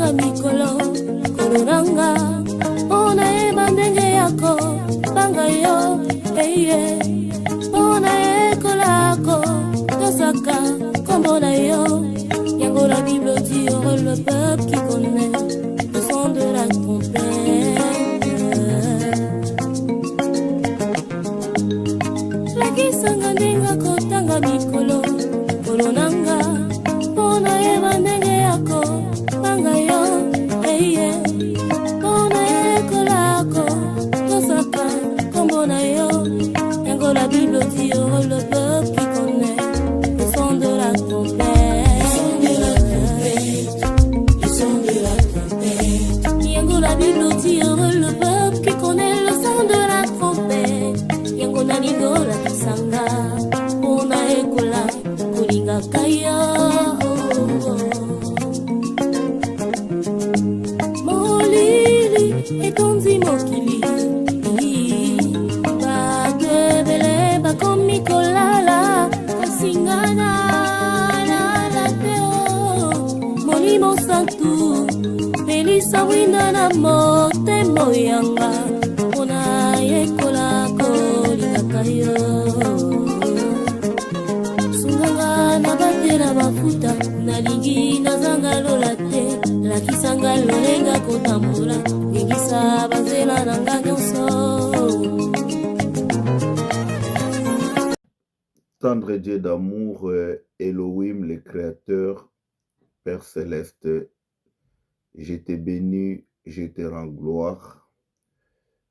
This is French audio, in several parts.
kotanga mikolo kolonanga ona eba ndenge yako banga yo eye ona ekolako tosaka kombo na yo yango la Bible dit heureux le peuple qui connaît le son de la trompette. Lakisanga ndinga kotanga mikolo kolonanga ona eba ndenge yako banga yo eye ona ekolako tosaka kombo na yo yango la Bible dit heureux le peuple qui connaît le son de la trompette. Yango la Bible dit heureux le peuple qui connaît le son de la trompette. Yango na lindo la kisanga ona ekola kulinga kaya. Molili etondi mokili bakebele bakomi kolala kasingana na teo molimo santu pelisa wina na motema yanga ona ekola kolingaka yo sunganga na batela bafuta nalingi nazanga lola te lakisanga lolenga kotambola ngengisa bazela nanga nyonso. Tendre Dieu d'amour, Elohim, le Créateur, Père Céleste, je te bénis, je te rends gloire.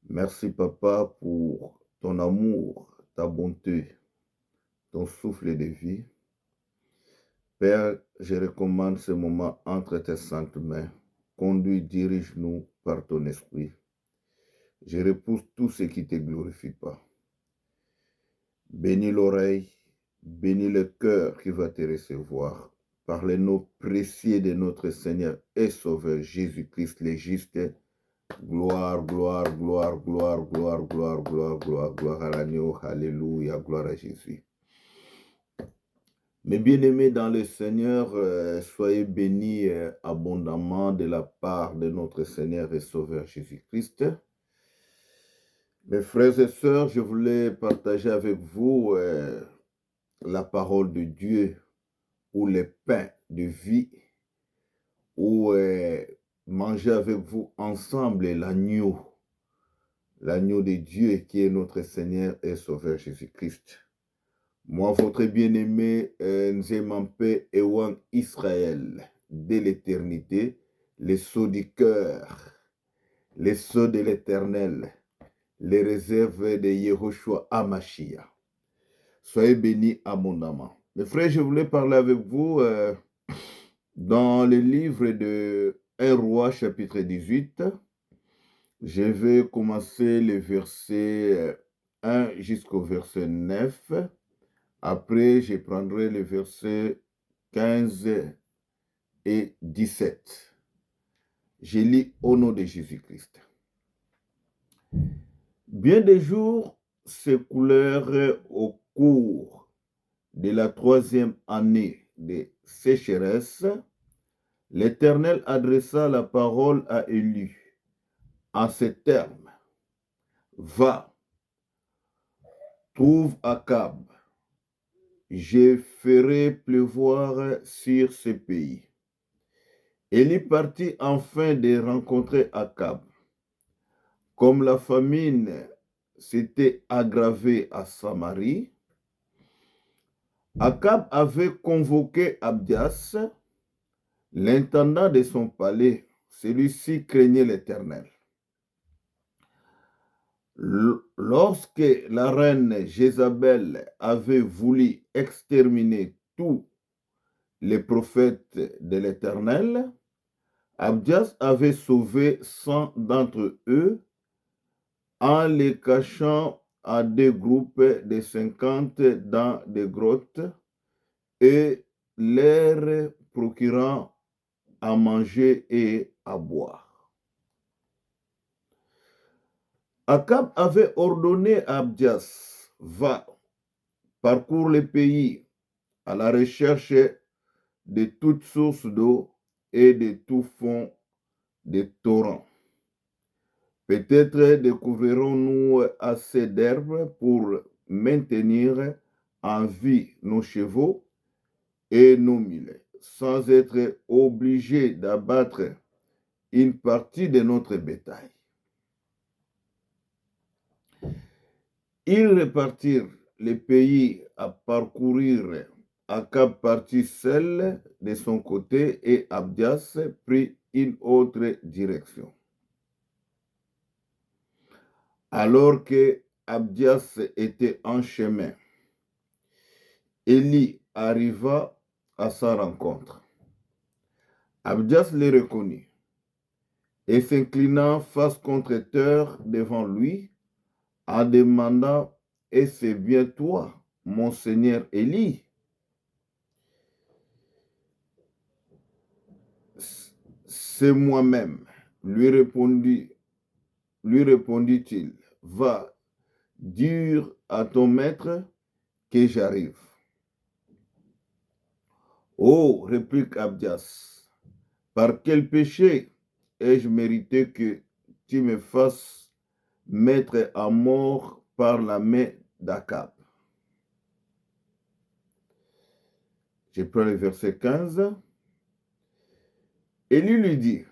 Merci Papa pour ton amour, ta bonté, ton souffle de vie. Père, je recommande ce moment entre tes saintes mains. Conduis, dirige-nous par ton esprit. Je repousse tout ce qui ne te glorifie pas. Bénis l'oreille, bénis le cœur qui va te recevoir. Par les noms précieux de notre Seigneur et Sauveur Jésus-Christ le juste. Gloire, gloire, gloire, gloire, gloire, gloire, gloire, gloire, gloire à l'agneau. Alléluia, gloire à Jésus. Mes bien-aimés dans le Seigneur, soyez bénis abondamment de la part de notre Seigneur et Sauveur Jésus-Christ. Mes frères et sœurs, je voulais partager avec vous la parole de Dieu ou le pain de vie ou manger avec vous ensemble l'agneau de Dieu qui est notre Seigneur et Sauveur Jésus-Christ. Moi, votre bien-aimé Nzemampe Ewan Israël, de l'éternité, les sceaux du cœur, les sceaux de l'éternel, les réserves de Yehoshua Amashia. Soyez bénis abondamment. Mes frères, je voulais parler avec vous dans le livre de 1 Roi, chapitre 18. Je vais commencer le verset 1 jusqu'au verset 9. Après, je prendrai les versets 15 et 17. Je lis au nom de Jésus-Christ. Bien des jours s'écoulèrent au cours de la 3e année de sécheresse. L'Éternel adressa la parole à Élie en ces termes. Va, trouve Akab. Je ferai pleuvoir sur ce pays. Élie partit enfin de rencontrer Akab. Comme la famine s'était aggravée à Samarie, Akab avait convoqué Abdias, l'intendant de son palais. Celui-ci craignait l'Éternel. Lorsque la reine Jézabel avait voulu exterminer tous les prophètes de l'Éternel, Abdias avait sauvé 100 d'entre eux en les cachant à des groupes de 50 dans des grottes et leur procurant à manger et à boire. Akab avait ordonné à Abdias, va, parcours le pays à la recherche de toute source d'eau et de tout fond des torrents. Peut-être découvrirons-nous assez d'herbes pour maintenir en vie nos chevaux et nos mulets, sans être obligés d'abattre une partie de notre bétail. Ils répartirent les pays à parcourir. Akab partit seul de son côté et Abdias prit une autre direction. Alors que Abdias était en chemin, Élie arriva à sa rencontre. Abdias le reconnut et s'inclinant face contre terre devant lui, en demandant « Est-ce bien toi, mon Seigneur Élie ?» C'est moi-même, lui répondit-il. Va, dire à ton maître que j'arrive. Oh, réplique Abdias, par quel péché ai-je mérité que tu me fasses mettre à mort par la main d'Akab? Je prends le verset 15. Élie lui dit,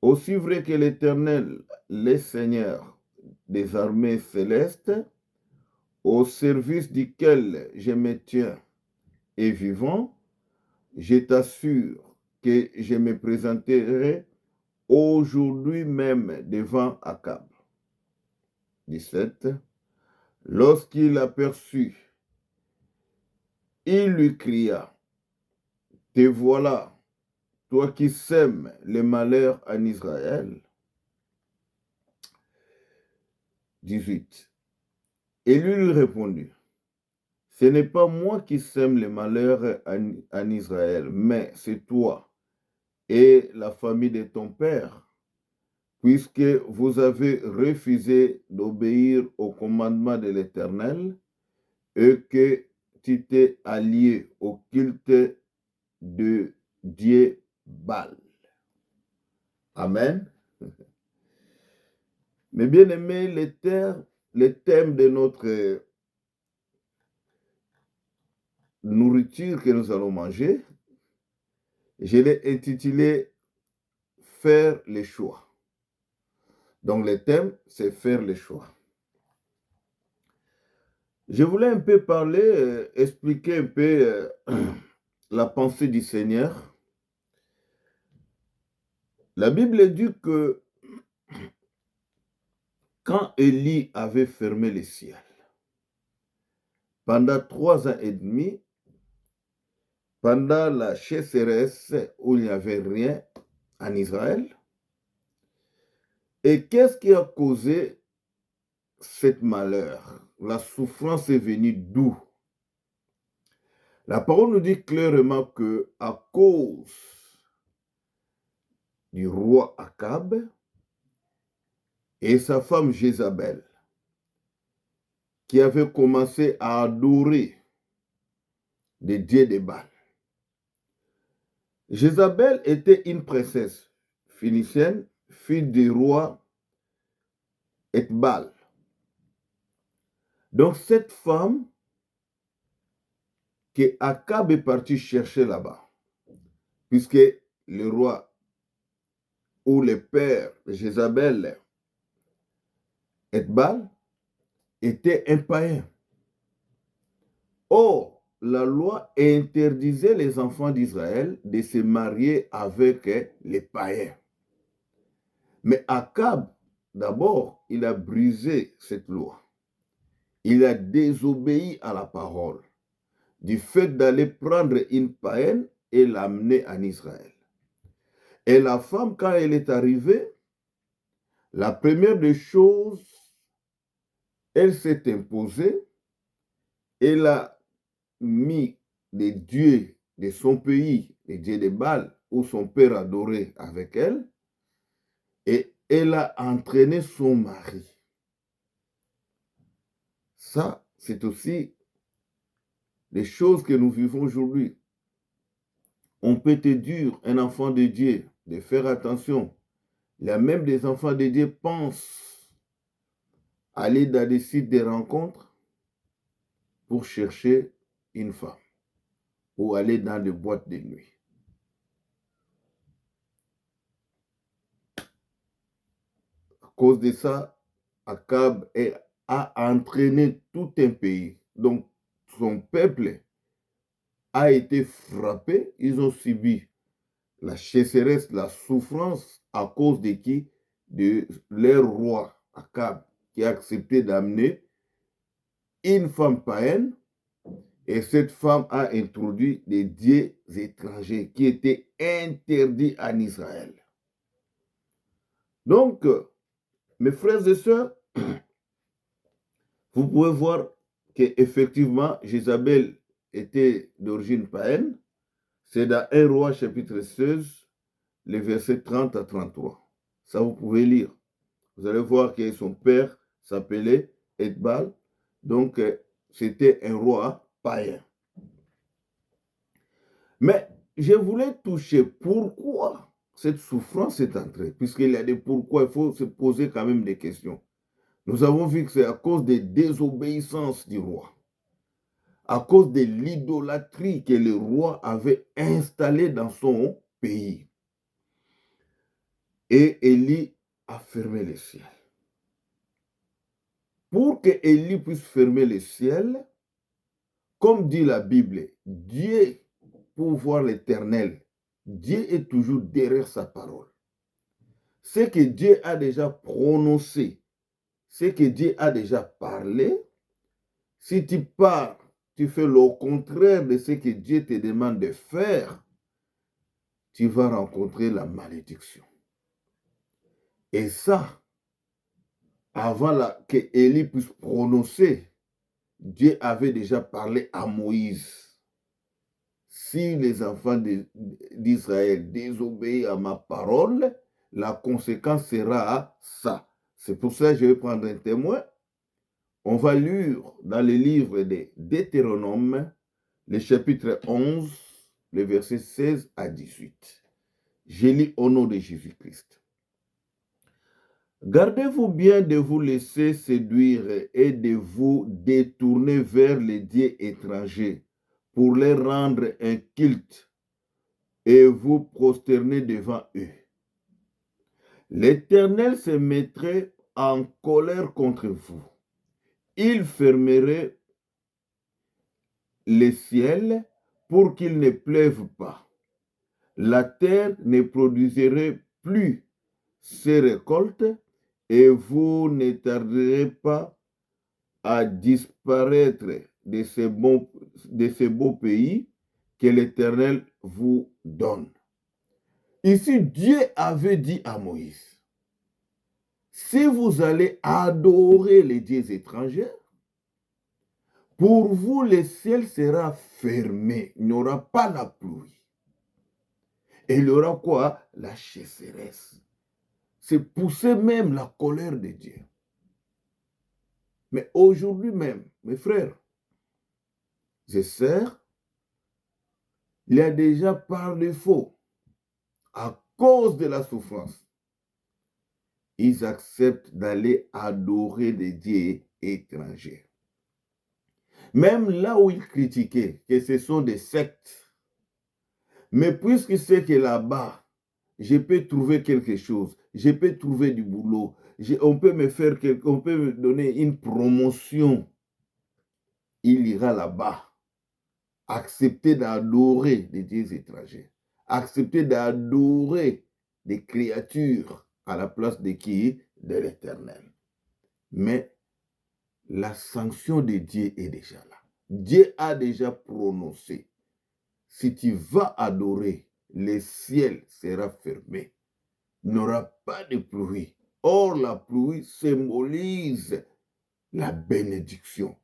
aussi vrai que l'Éternel, le Seigneur des armées célestes, au service duquel je me tiens, est vivant, je t'assure que je me présenterai aujourd'hui même devant Akab. 17. Lorsqu'il aperçut, il lui cria, te voilà, toi qui sèmes le malheur en Israël. 18. Élie lui répondit, ce n'est pas moi qui sème le malheur en Israël, mais c'est toi et la famille de ton père, puisque vous avez refusé d'obéir au commandement de l'Éternel et que tu t'es allié au culte de Dieu Baal. Amen. Mais bien aimé, le thème de notre nourriture que nous allons manger, je l'ai intitulé « Faire les choix ». Donc le thème, c'est « Faire les choix ». Je voulais un peu parler, expliquer un peu la pensée du Seigneur. La Bible dit que quand Élie avait fermé les ciels, pendant 3 ans et demi, pendant la sécheresse où il n'y avait rien en Israël, et qu'est-ce qui a causé ce malheur? La souffrance est venue d'où? La parole nous dit clairement que à cause du roi Akab et sa femme Jézabel, qui avait commencé à adorer des dieux de Baal. Jézabel était une princesse phénicienne, fille du roi Ethbal. Donc cette femme que Akab est parti chercher là-bas, puisque le roi ou le père de Jézabel, Ethbal, était un païen. Or, la loi interdisait les enfants d'Israël de se marier avec les païens. Mais Akab, d'abord, il a brisé cette loi. Il a désobéi à la parole du fait d'aller prendre une païenne et l'amener en Israël. Et la femme, quand elle est arrivée, la première des choses, elle s'est imposée, elle a mis les dieux de son pays, les dieux de Baal, où son père adorait avec elle, et elle a entraîné son mari. Ça, c'est aussi les choses que nous vivons aujourd'hui. On peut te dire, un enfant de Dieu, de faire attention. Il y a même des enfants de Dieu qui pensent aller dans des sites de rencontres pour chercher une femme ou aller dans des boîtes de nuit. À cause de ça, Akab a entraîné tout un pays. Donc, son peuple a été frappé. Ils ont subi la sécheresse, la souffrance à cause de qui? De leur roi, Akab, qui a accepté d'amener une femme païenne. Et cette femme a introduit des dieux étrangers qui étaient interdits en Israël. Donc, mes frères et sœurs, vous pouvez voir qu'effectivement, Jézabel était d'origine païenne. C'est dans 1 Roi chapitre 16, les versets 30 à 33. Ça, vous pouvez lire. Vous allez voir que son père s'appelait Edbal. Donc, c'était un roi païen. Mais je voulais toucher pourquoi cette souffrance est entrée. Puisqu'il y a des pourquoi, il faut se poser quand même des questions. Nous avons vu que c'est à cause des désobéissances du roi, à cause de l'idolâtrie que le roi avait installée dans son pays. Et Élie a fermé le ciel. Pour que Élie puisse fermer le ciel, comme dit la Bible, Dieu, pour voir l'Éternel, Dieu est toujours derrière sa parole. Ce que Dieu a déjà prononcé, ce que Dieu a déjà parlé, si tu pars, tu fais le contraire de ce que Dieu te demande de faire, tu vas rencontrer la malédiction. Et ça, avant que Élie puisse prononcer, Dieu avait déjà parlé à Moïse. Si les enfants d'Israël désobéissent à ma parole, la conséquence sera ça. C'est pour ça que je vais prendre un témoin. On va lire dans le livre de Deutéronome, le chapitre 11, les versets 16 à 18. Je lis au nom de Jésus-Christ. Gardez-vous bien de vous laisser séduire et de vous détourner vers les dieux étrangers pour les rendre un culte et vous prosterner devant eux. L'Éternel se mettrait en colère contre vous. Il fermerait les ciels pour qu'il ne pleuve pas. La terre ne produirait plus ses récoltes et vous ne tarderez pas à disparaître de ces beaux pays que l'Éternel vous donne. Ici, Dieu avait dit à Moïse, si vous allez adorer les dieux étrangers, pour vous, le ciel sera fermé. Il n'y aura pas la pluie. Et il y aura quoi? La sécheresse. C'est pousser même la colère de Dieu. Mais aujourd'hui même, mes frères et sœurs, il y a déjà par défaut, à cause de la souffrance, ils acceptent d'aller adorer des dieux étrangers. Même là où ils critiquaient que ce sont des sectes, mais puisque c'est que là-bas, je peux trouver quelque chose, je peux trouver du boulot, on peut me donner une promotion, il ira là-bas, accepter d'adorer des dieux étrangers, accepter d'adorer des créatures à la place de qui? De l'Éternel. Mais la sanction de Dieu est déjà là. Dieu a déjà prononcé. Si tu vas adorer, le ciel sera fermé. Il n'y aura pas de pluie. Or, la pluie symbolise la bénédiction.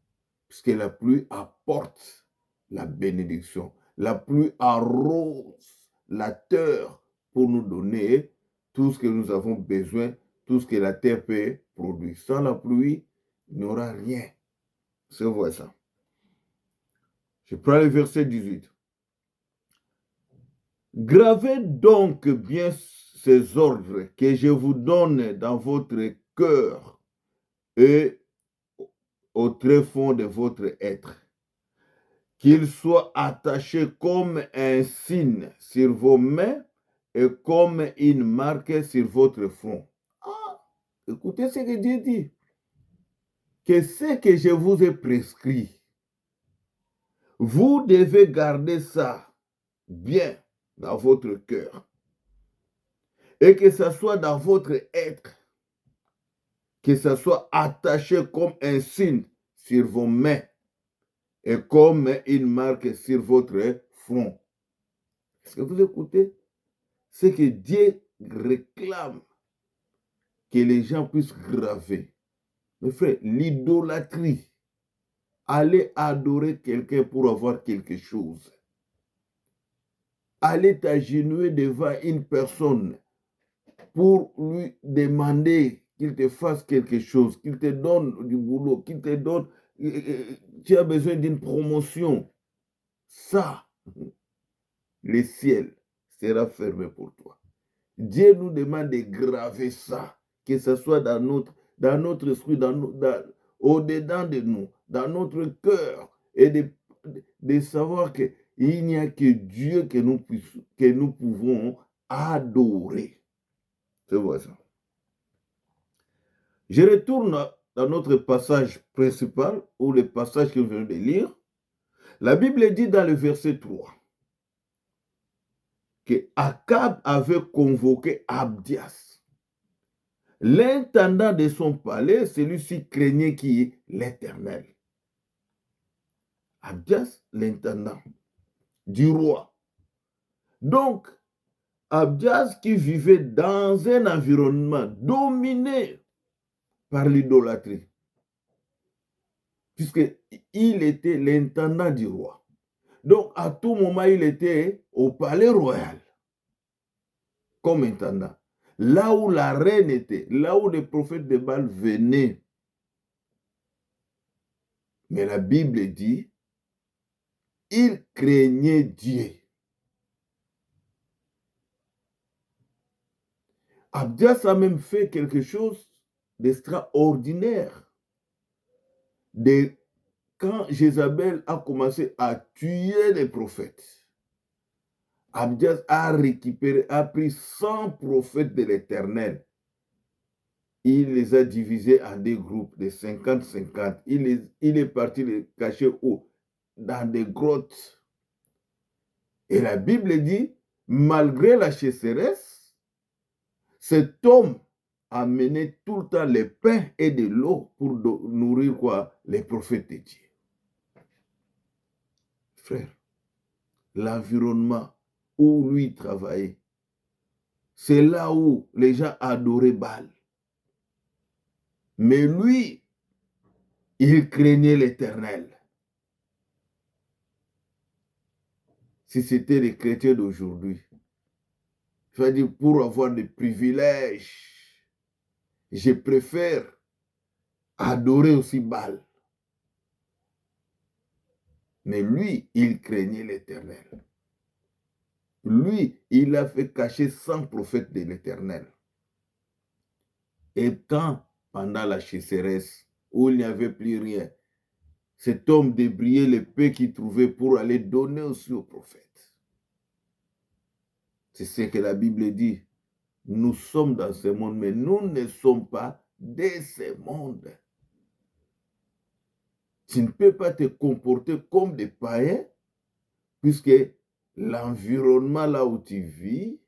Puisque la pluie apporte la bénédiction. La pluie arrose la terre pour nous donner tout ce que nous avons besoin, tout ce que la terre peut produire. Sans la pluie, il n'y aura rien. C'est vrai ça. Je prends le verset 18. Gravez donc bien ces ordres que je vous donne dans votre cœur et au tréfonds de votre être, qu'ils soient attachés comme un signe sur vos mains et comme une marque sur votre front. Ah, écoutez ce que Dieu dit. Que ce que je vous ai prescrit, vous devez garder ça bien dans votre cœur. Et que ça soit dans votre être, que ça soit attaché comme un signe sur vos mains et comme une marque sur votre front. Est-ce que vous écoutez? C'est que Dieu réclame que les gens puissent graver. Mes frères, l'idolâtrie, aller adorer quelqu'un pour avoir quelque chose, aller t'agenouiller devant une personne pour lui demander qu'il te fasse quelque chose, qu'il te donne du boulot, qu'il te donne, tu as besoin d'une promotion. Ça, le ciel sera fermé pour toi. Dieu nous demande de graver ça, que ce soit dans notre esprit, au-dedans de nous, dans notre cœur, et de savoir qu'il n'y a que Dieu que nous pouvons adorer. C'est vrai ça. Je retourne dans notre passage principal, ou le passage que nous venons de lire. La Bible dit dans le verset 3 que Akab avait convoqué Abdias, l'intendant de son palais. Celui-ci craignait qui est l'Éternel. Abdias, l'intendant du roi. Donc, Abdias qui vivait dans un environnement dominé par l'idolâtrie, puisqu'il était l'intendant du roi. Donc, à tout moment, il était au palais royal, comme intendant. Là où la reine était, là où les prophètes de Baal venaient. Mais la Bible dit, il craignait Dieu. Abdias a même fait quelque chose d'extraordinaire. Quand Jézabel a commencé à tuer les prophètes, Abdias a pris 100 prophètes de l'Éternel. Il les a divisés en des groupes de 50-50. Il est parti les cacher où? Dans des grottes. Et la Bible dit, malgré la sécheresse, cet homme a mené tout le temps le pain et de l'eau pour nourrir quoi? Les prophètes de Dieu. Frère, l'environnement où lui travaillait, c'est là où les gens adoraient Baal. Mais lui, il craignait l'Éternel. Si c'était les chrétiens d'aujourd'hui, c'est-à-dire pour avoir des privilèges, je préfère adorer aussi Baal. Mais lui, il craignait l'Éternel. Lui, il a fait cacher 100 prophètes de l'Éternel. Et quand, pendant la sécheresse, où il n'y avait plus rien, cet homme débrayait le peu qu'il trouvait pour aller donner aussi aux prophètes. C'est ce que la Bible dit. Nous sommes dans ce monde, mais nous ne sommes pas de ce monde. Tu ne peux pas te comporter comme des païens, puisque l'environnement là où tu vis,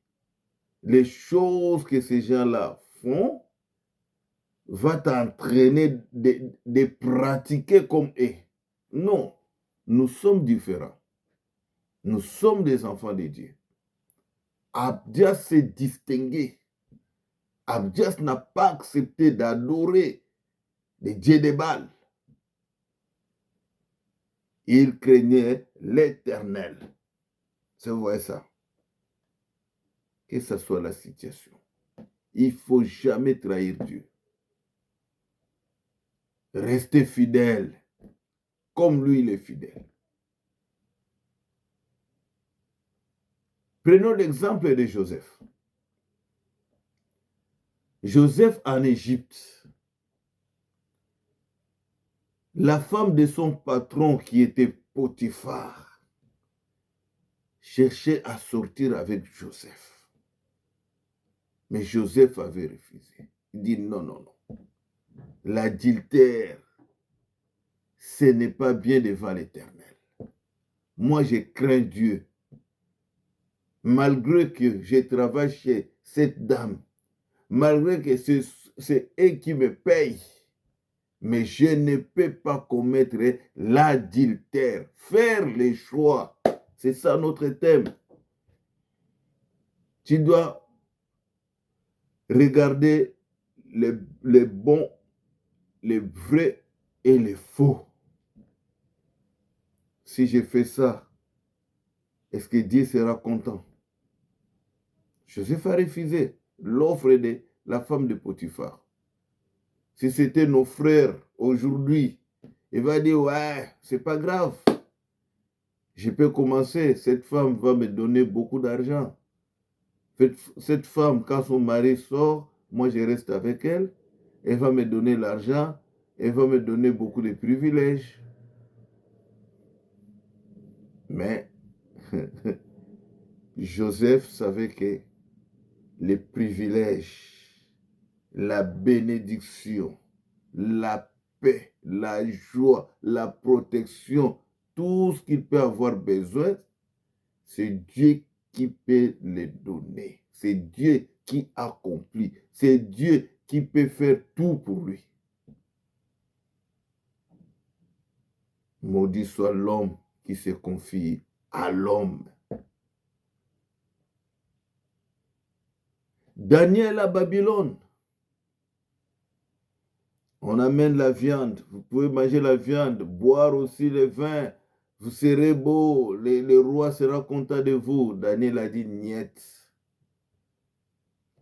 les choses que ces gens-là font, va t'entraîner de pratiquer comme eux. Non, nous sommes différents. Nous sommes des enfants de Dieu. Abdias s'est distingué. Abdias n'a pas accepté d'adorer les dieux de Baal. Il craignait l'Éternel. C'est vrai ça. Que ce soit la situation. Il ne faut jamais trahir Dieu. Restez fidèle, comme lui il est fidèle. Prenons l'exemple de Joseph. Joseph en Égypte, la femme de son patron qui était Potiphar cherchait à sortir avec Joseph. Mais Joseph avait refusé. Il dit non, non, non. L'adultère, ce n'est pas bien devant l'Éternel. Moi, je crains Dieu. Malgré que je travaille chez cette dame, malgré que c'est elle qui me paye, mais je ne peux pas commettre l'adultère, faire les choix. C'est ça notre thème. Tu dois regarder les bons, les vrais et les faux. Si je fais ça, est-ce que Dieu sera content? Joseph a refusé l'offre de la femme de Potiphar. Si c'était nos frères aujourd'hui, il va dire, ouais, c'est pas grave. Je peux commencer, cette femme va me donner beaucoup d'argent. Cette femme, quand son mari sort, moi je reste avec elle, elle va me donner l'argent, elle va me donner beaucoup de privilèges. Mais Joseph savait que les privilèges, la bénédiction, la paix, la joie, la protection, tout ce qu'il peut avoir besoin, c'est Dieu qui peut les donner. C'est Dieu qui accomplit. C'est Dieu qui peut faire tout pour lui. Maudit soit l'homme qui se confie à l'homme. Daniel à Babylone. On amène la viande. Vous pouvez manger la viande, boire aussi le vin. Vous serez beau. Le roi sera content de vous. Daniel a dit, niet.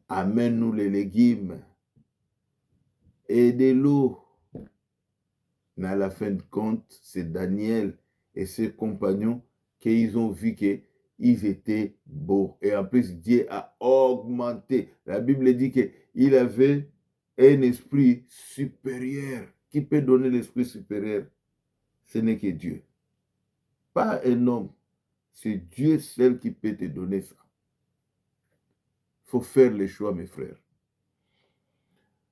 Amène-nous les légumes et de l'eau. Mais à la fin de compte, c'est Daniel et ses compagnons qu'ils ont vu qu'ils étaient beaux. Et en plus, Dieu a augmenté. La Bible dit qu'il avait un esprit supérieur. Qui peut donner l'esprit supérieur? Ce n'est que Dieu. Pas un homme. C'est Dieu seul qui peut te donner ça. Il faut faire les choix, mes frères.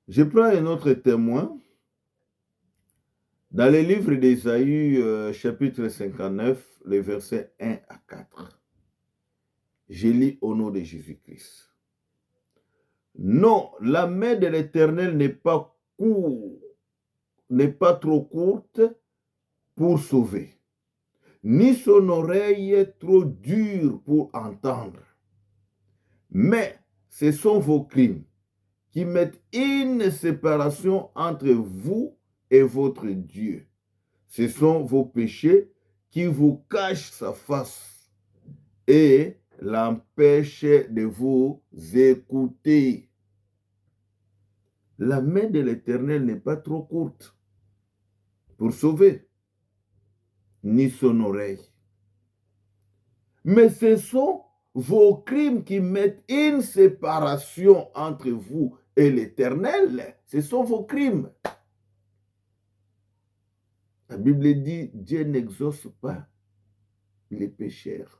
Je prends un autre témoin. Dans le livre d'Ésaïe, chapitre 59, les versets 1 à 4, je lis au nom de Jésus-Christ. Non, la main de l'Éternel n'est pas trop courte pour sauver, ni son oreille trop dure pour entendre. Mais ce sont vos crimes qui mettent une séparation entre vous et votre Dieu. Ce sont vos péchés qui vous cachent sa face et l'empêchent de vous écouter. La main de l'Éternel n'est pas trop courte pour sauver, ni son oreille. Mais ce sont vos crimes qui mettent une séparation entre vous et l'Éternel. Ce sont vos crimes. La Bible dit, Dieu n'exauce pas les pécheurs.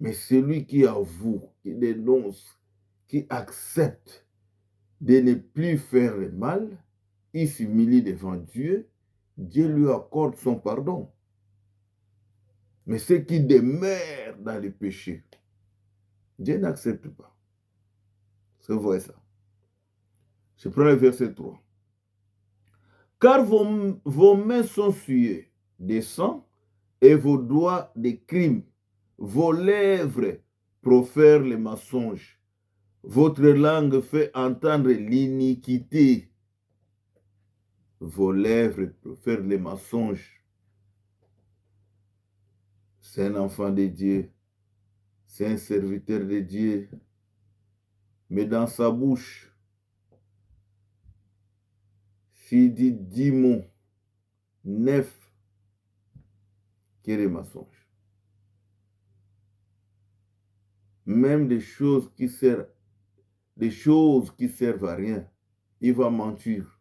Mais celui qui avoue, qui dénonce, qui accepte de ne plus faire le mal, il s'humilie devant Dieu, Dieu lui accorde son pardon. Mais ceux qui demeurent dans le péché, Dieu n'accepte pas. C'est vrai ça. Je prends le verset 3. Car vos mains sont souillées de sang et vos doigts de crimes. Vos lèvres profèrent les mensonges. Votre langue fait entendre l'iniquité. Vos lèvres profèrent les mensonges. C'est un enfant de Dieu. C'est un serviteur de Dieu. Mais dans sa bouche, s'il dit 10 mots, 9 que les mensonges. Même des choses qui servent à rien, il va mentir.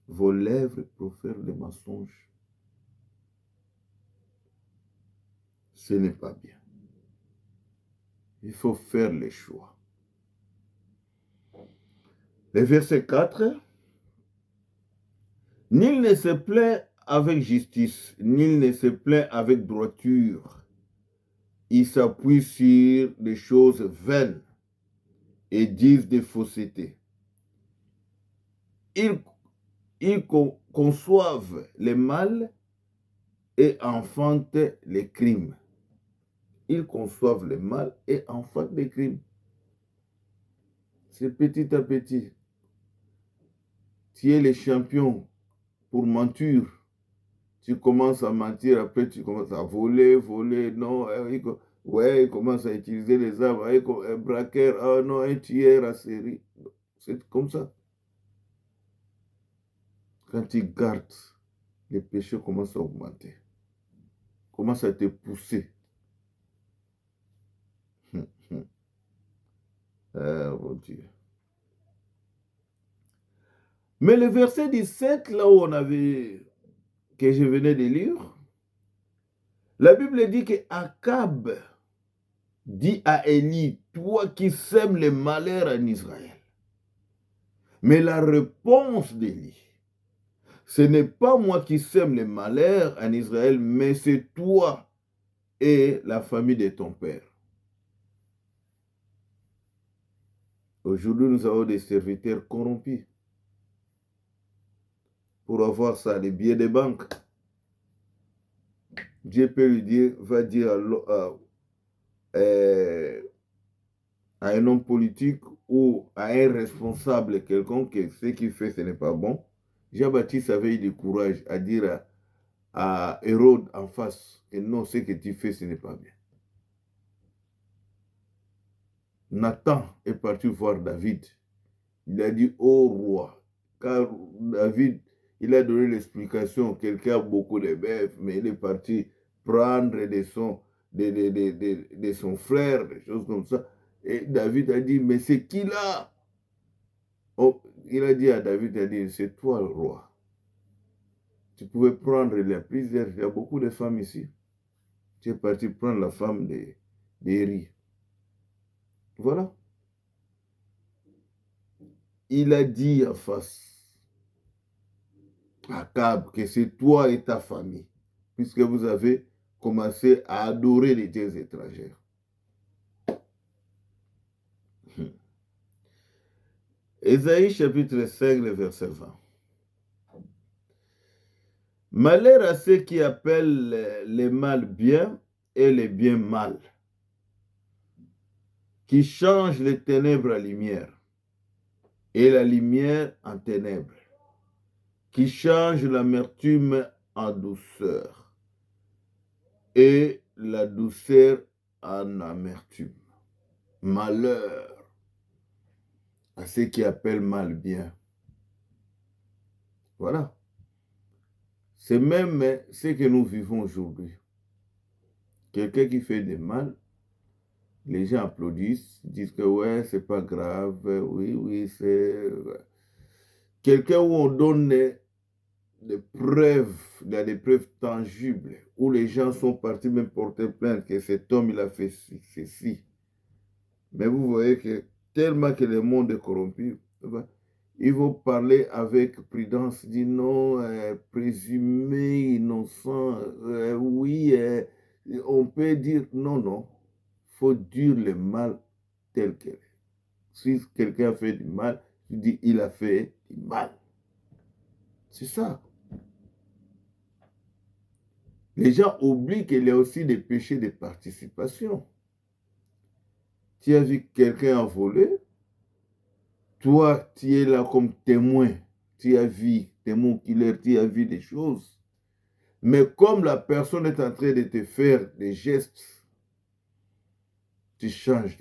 Vos lèvres profèrent des mensonges. Ce n'est pas bien. Il faut faire les choix. Le verset 4. Nul ne se plaint avec justice, nul ne se plaint avec droiture. Ils s'appuient sur des choses vaines et disent des faussetés. Ils conçoivent le mal et enfantent les crimes. Ils conçoivent le mal et enfantent les crimes. C'est petit à petit. Tu es le champion pour mentir. Tu commences à mentir, après tu commences à voler, non, ouais, il commence à utiliser les armes, un braqueur, non, un tueur à série. C'est comme ça. Quand tu gardes, les péchés commencent à augmenter, commencent à te pousser. Ah, mon Dieu. Mais le verset 17, là où que je venais de lire, la Bible dit que Akab dit à Élie, toi qui sèmes le malheur en Israël. Mais la réponse d'Élie, ce n'est pas moi qui sème le malheur en Israël, mais c'est toi et la famille de ton père. Aujourd'hui, nous avons des serviteurs corrompus. Pour avoir ça, les billets de banque. Dieu peut lui dire, va dire à un homme politique ou à un responsable quelconque que ce qu'il fait, ce n'est pas bon. Jean-Baptiste avait eu du courage à dire à Hérode en face que non, ce que tu fais, ce n'est pas bien. Nathan est parti voir David. Il a dit, ô roi, car David, il a donné l'explication, quelqu'un a beaucoup de bœufs, mais il est parti prendre de son frère, des choses comme ça. Et David a dit, mais c'est qui là? Oh, il a dit à David, il a dit, c'est toi le roi. Tu pouvais prendre les plusieurs, il y a beaucoup de femmes ici. Tu es parti prendre la femme d'Éri. Voilà. Il a dit en face à Akab que c'est toi et ta famille, puisque vous avez commencé à adorer les dieux étrangers. Ésaïe chapitre 5, le verset 20. Malheur à ceux qui appellent les mal bien et les bien mal, qui changent les ténèbres en lumière et la lumière en ténèbres, qui changent l'amertume en douceur et la douceur en amertume. Malheur à ceux qui appellent mal bien. Voilà. C'est même ce que nous vivons aujourd'hui. Quelqu'un qui fait du mal, les gens applaudissent, disent que ouais, c'est pas grave, oui, c'est... Quelqu'un où on donne des preuves, il y a des preuves tangibles, où les gens sont partis même porter plainte que cet homme, il a fait ceci. Mais vous voyez que tellement que le monde est corrompu, ils vont parler avec prudence, dire non, présumé innocent, oui, on peut dire non, il faut dire le mal tel quel est. Si quelqu'un fait du mal, tu dis il a fait du mal. C'est ça. Les gens oublient qu'il y a aussi des péchés de participation. Tu as vu quelqu'un voler, toi, tu es là comme témoin. Tu as vu, témoin oculaire, tu as vu des choses. Mais comme la personne est en train de te faire des gestes, tu changes.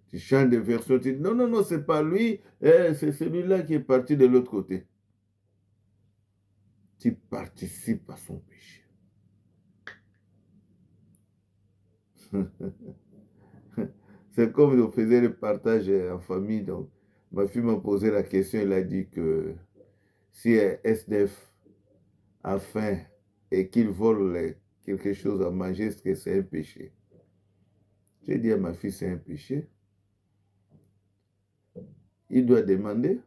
Tu changes de version. Tu dis non, c'est pas lui, c'est celui-là qui est parti de l'autre côté. tu participes à son péché. C'est comme je faisais le partage en famille. Donc, ma fille m'a posé la question, elle a dit que si un SDF a faim et qu'il vole quelque chose à manger, est-ce que c'est un péché? J'ai dit à ma fille, c'est un péché. Il doit demander.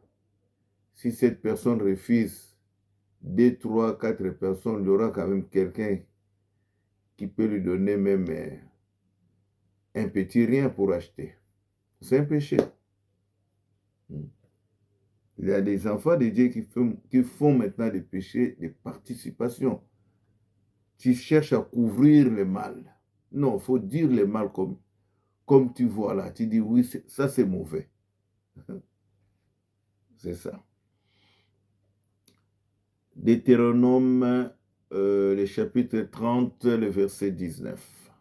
Si cette personne refuse 2, 3, 4 personnes, il y aura quand même quelqu'un qui peut lui donner même un petit rien pour acheter. C'est un péché. Il y a des enfants de Dieu qui font maintenant des péchés de participation. Tu cherches à couvrir le mal. Non, il faut dire le mal comme tu vois là. Tu dis oui, ça c'est mauvais. C'est ça. Deutéronome, le chapitre 30, le verset 19.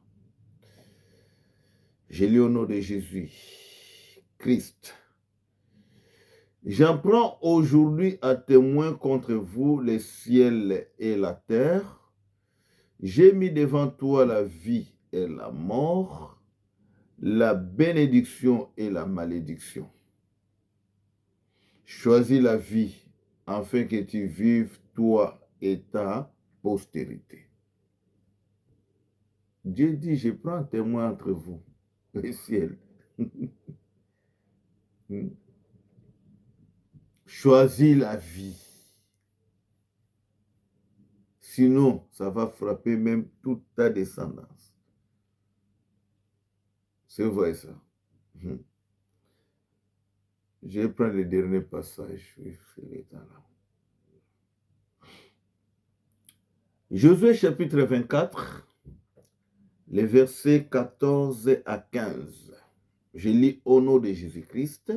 Je lis au nom de Jésus, Christ. J'en prends aujourd'hui à témoin contre vous les ciels et la terre. J'ai mis devant toi la vie et la mort, la bénédiction et la malédiction. Choisis la vie afin que tu vives, toi et ta postérité. Dieu dit, je prends témoin entre vous, les ciels. Choisis la vie. Sinon, ça va frapper même toute ta descendance. C'est vrai ça. Je vais prendre le dernier passage. Josué chapitre 24, les versets 14 à 15. Je lis au nom de Jésus-Christ.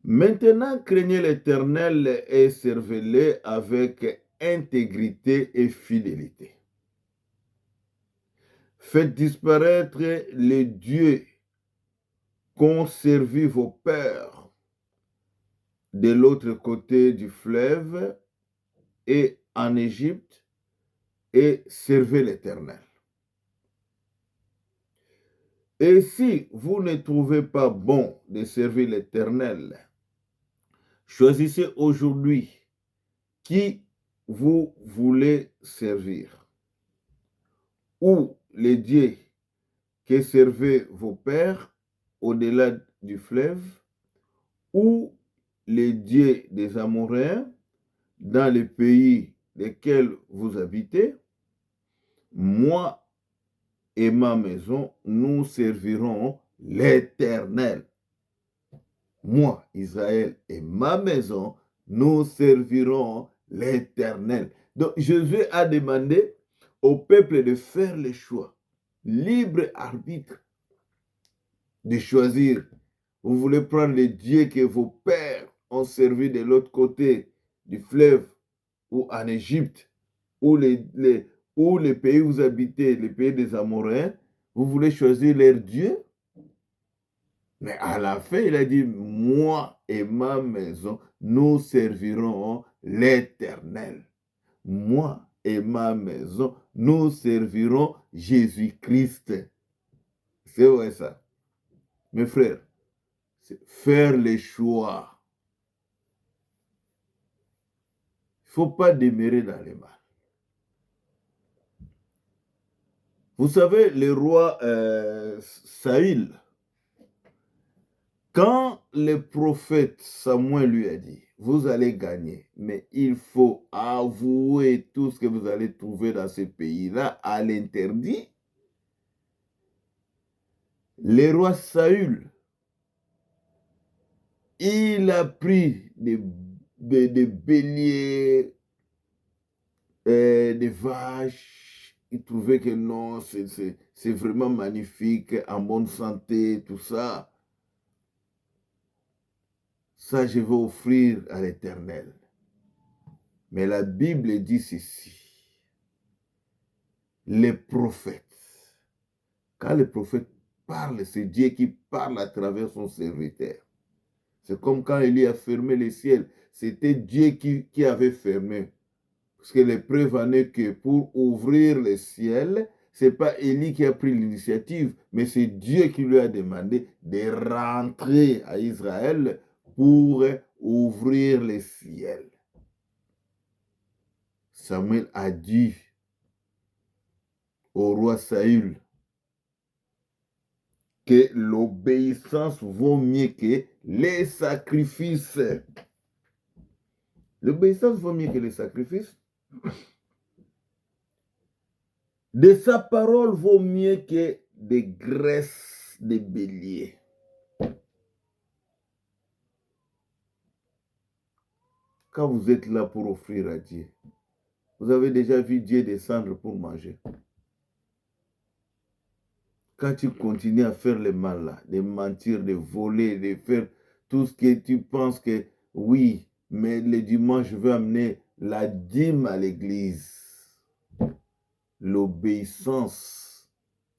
Maintenant, craignez l'Éternel et servez-le avec intégrité et fidélité. Faites disparaître les dieux qu'ont servi vos pères de l'autre côté du fleuve et en Égypte et servez l'Éternel. Et si vous ne trouvez pas bon de servir l'Éternel, choisissez aujourd'hui qui vous voulez servir. Ou les dieux que servaient vos pères au-delà du fleuve, ou les dieux des Amoréens dans les pays desquels vous habitez. Moi et ma maison, nous servirons l'Éternel. Moi, Israël, et ma maison, nous servirons l'Éternel. Donc Jésus a demandé au peuple de faire le choix, libre arbitre, de choisir. Vous voulez prendre les dieux que vos pères ont servi de l'autre côté du fleuve ou en Égypte, ou les pays où vous habitez, les pays des Amoréens, vous voulez choisir leurs dieux? Mais à la fin, il a dit, moi et ma maison, nous servirons l'Éternel. Moi et ma maison, nous servirons Jésus-Christ. C'est vrai ça. Mes frères, c'est faire les choix. Il ne faut pas demeurer dans le mal. Vous savez, le roi Saül, quand le prophète Samuel lui a dit, vous allez gagner, mais il faut avouer tout ce que vous allez trouver dans ce pays-là à l'interdit, le roi Saül, il a pris des béliers, des vaches. Il trouvait que non, c'est vraiment magnifique, en bonne santé, tout ça. Ça, je vais offrir à l'Éternel. Mais la Bible dit ceci. Les prophètes. Quand le prophète parle, c'est Dieu qui parle à travers son serviteur. C'est comme quand Élie a fermé les ciels. c'était Dieu qui avait fermé. Parce que les preuves en est que pour ouvrir le ciel, ce n'est pas Élie qui a pris l'initiative, mais c'est Dieu qui lui a demandé de rentrer à Israël pour ouvrir le ciel. Samuel a dit au roi Saül que l'obéissance vaut mieux que les sacrifices. L'obéissance vaut mieux que les sacrifices. De sa parole vaut mieux que des graisses de bélier. Quand vous êtes là pour offrir à Dieu, vous avez déjà vu Dieu descendre pour manger. Quand tu continues à faire le mal là, de mentir, de voler, de faire tout ce que tu penses que oui, mais le dimanche je veux amener la dîme à l'église. L'obéissance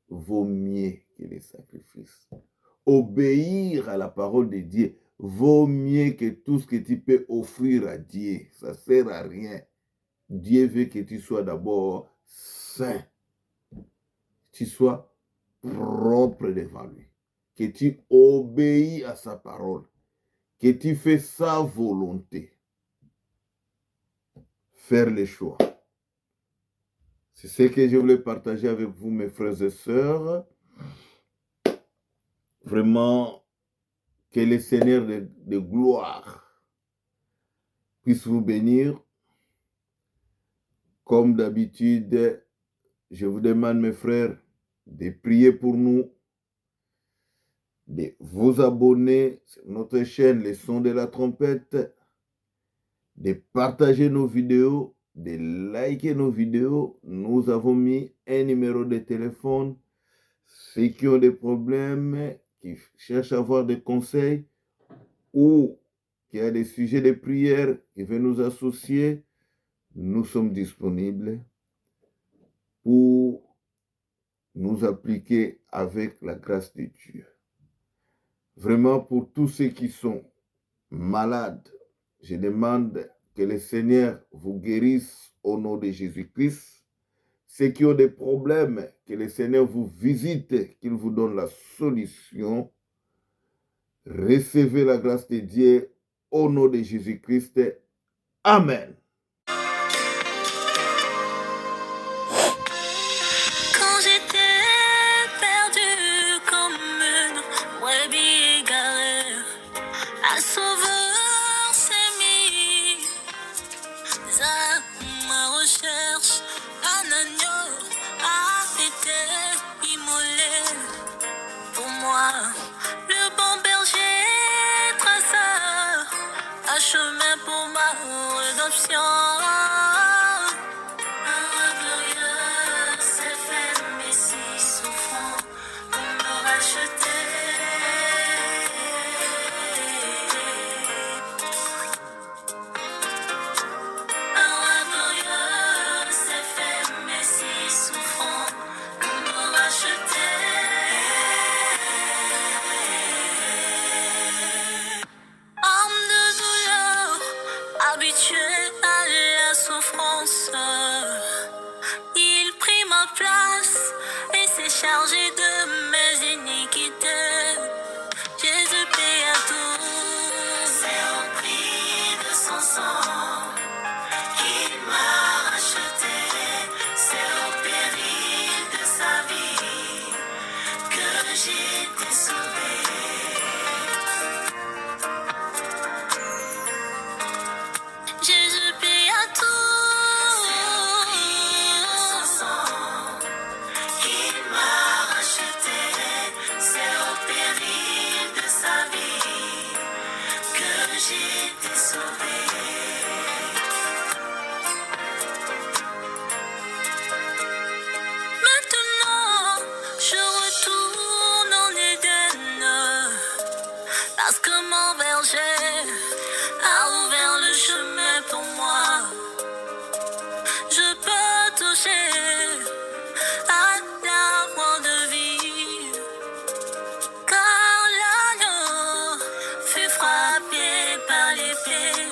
vaut mieux que les sacrifices. Obéir à la parole de Dieu vaut mieux que tout ce que tu peux offrir à Dieu. Ça ne sert à rien. Dieu veut que tu sois d'abord saint. Que tu sois propre devant lui. Que tu obéis à sa parole. Que tu fais sa volonté. Faire les choix. C'est ce que je voulais partager avec vous, mes frères et sœurs. Vraiment, que le Seigneur de gloire puisse vous bénir. Comme d'habitude, je vous demande, mes frères, de prier pour nous, de vous abonner sur notre chaîne Les Sons de la Trompette, de partager nos vidéos, de liker nos vidéos. Nous avons mis un numéro de téléphone. Ceux qui ont des problèmes, qui cherchent à avoir des conseils ou qui ont des sujets de prière, qui veulent nous associer, nous sommes disponibles pour nous appliquer avec la grâce de Dieu. Vraiment, pour tous ceux qui sont malades, je demande que le Seigneur vous guérisse au nom de Jésus-Christ. Ceux qui ont des problèmes, que le Seigneur vous visite, qu'il vous donne la solution. Recevez la grâce de Dieu au nom de Jésus-Christ. Amen. Quand j'étais perdu comme une brebis égarée, un sauveur s'est mis à ma recherche. Un agneau a été immolé pour moi. Le bon berger traça un chemin pour ma rédemption. Un glorieux s'est fait Messie souffrant pour me racheter. Un glorieux s'est fait Messie souffrant pour me racheter. Homme de douleur, habitué à la souffrance, il prit ma place et s'est chargé de mes iniquités. Jésus paya tout, c'est au prix de son sang qu'il m'a racheté. C'est au péril de sa vie que j'ai été sauvé. Jésus paya tout, il m'a racheté. C'est au péril de sa vie que j'ai été sauvé. Maintenant, je retourne en Éden, parce que mon berger a ouvert le chemin pour moi. Je peux toucher à l'arbre de vie, car l'agneau fut frappé par l'épée.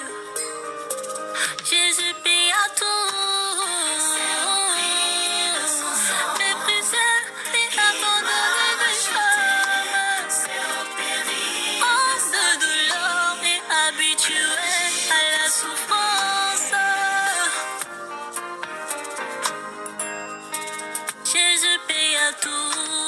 tout.